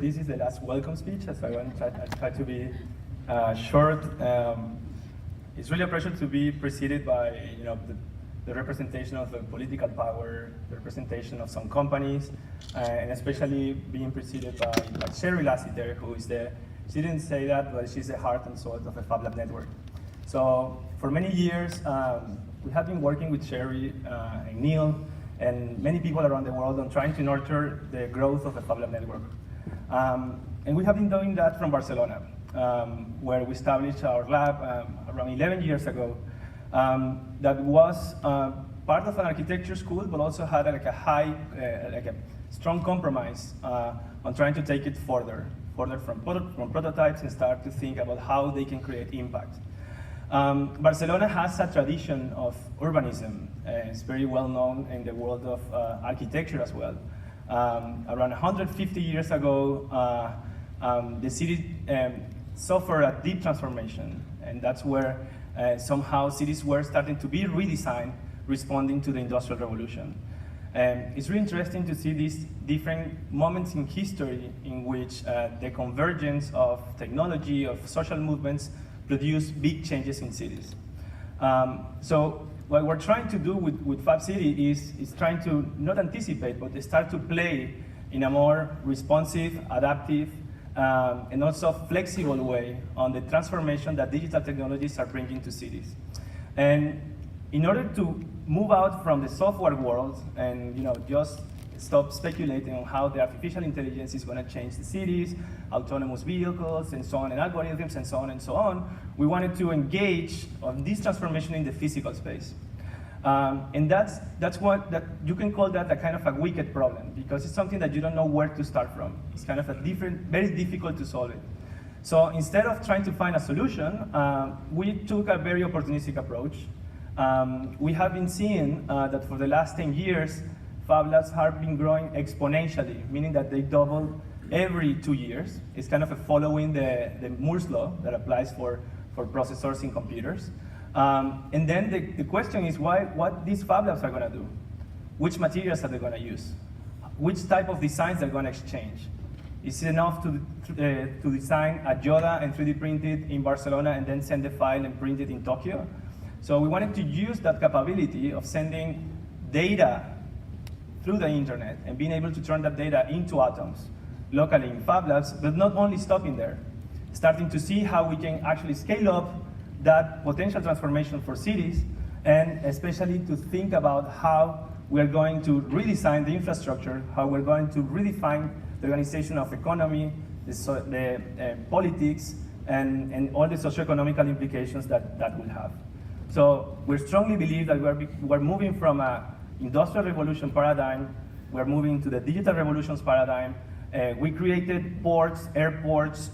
this is the last welcome speech, so I'll try to be short. It's really a pleasure to be preceded by the representation of the political power, the representation of some companies, and especially being preceded by Sherry Lassiter, who is she didn't say that, but she's the heart and soul of the Fab Lab network. So for many years, we have been working with Sherry and Neil and many people around the world on trying to nurture the growth of the Fab Lab network. And we have been doing that from Barcelona, where we established our lab around 11 years ago. That was part of an architecture school, but also had like a strong compromise on trying to take it further from prototypes and start to think about how they can create impact. Barcelona has a tradition of urbanism. It's very well known in the world of architecture as well. Around 150 years ago, the city suffered a deep transformation, and that's where somehow cities were starting to be redesigned, responding to the Industrial Revolution. It's really interesting to see these different moments in history in which the convergence of technology, of social movements, produce big changes in cities. So what we're trying to do with Fab City is trying to not anticipate, but start to play in a more responsive, adaptive, and also flexible way on the transformation that digital technologies are bringing to cities. And in order to move out from the software world and just stop speculating on how the artificial intelligence is going to change the cities, autonomous vehicles, and so on, and algorithms, and so on and so on, we wanted to engage on this transformation in the physical space. And that's what you can call that a kind of a wicked problem, because it's something that you don't know where to start from. It's kind of very difficult to solve it. So instead of trying to find a solution, we took a very opportunistic approach. We have been seeing that for the last 10 years, Fab Labs have been growing exponentially, meaning that they double every 2 years. It's kind of following the Moore's law that applies for processors in computers. And then the question is what these Fab Labs are going to do. Which materials are they going to use? Which type of designs they're going to exchange? Is it enough to design a Yoda and 3D print it in Barcelona and then send the file and print it in Tokyo? So we wanted to use that capability of sending data through the internet and being able to turn that data into atoms locally in Fab Labs, but not only stopping there, starting to see how we can actually scale up that potential transformation for cities, and especially to think about how we are going to redesign the infrastructure, how we're going to redefine the organization of economy, the politics, and all the socioeconomical implications that will have. So we strongly believe that we're moving from an industrial revolution paradigm, we're moving to the digital revolutions paradigm. We created ports, airports,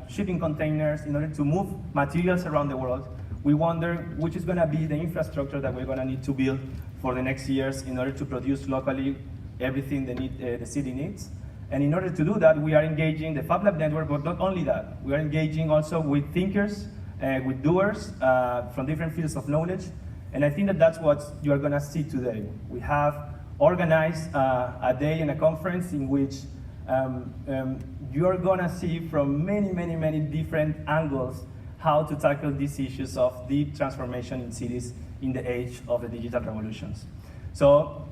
shipping containers in order to move materials around the world. We wonder which is going to be the infrastructure that we're going to need to build for the next years in order to produce locally everything the city needs. And in order to do that, we are engaging the Fab Lab network, but not only that, we are engaging also with thinkers, with doers from different fields of knowledge. And I think that that's what you are going to see today. We have organized a day and a conference in which you are going to see from many different angles how to tackle these issues of deep transformation in cities in the age of the digital revolutions. So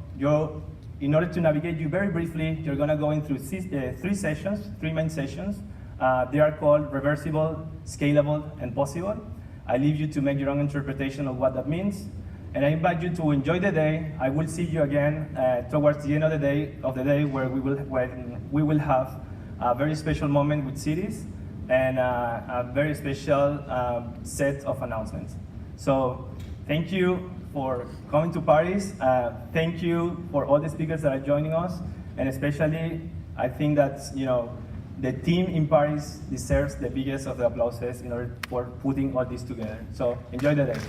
in order to navigate you very briefly, you're going to go in through three main sessions. They are called reversible, scalable, and possible. I leave you to make your own interpretation of what that means. And I invite you to enjoy the day. I will see you again towards the end of the day where we will have a very special moment with cities and a very special set of announcements. So thank you for coming to Paris. Thank you for all the speakers that are joining us, and especially I think that the team in Paris deserves the biggest of the applauses in order for putting all this together. So enjoy the day.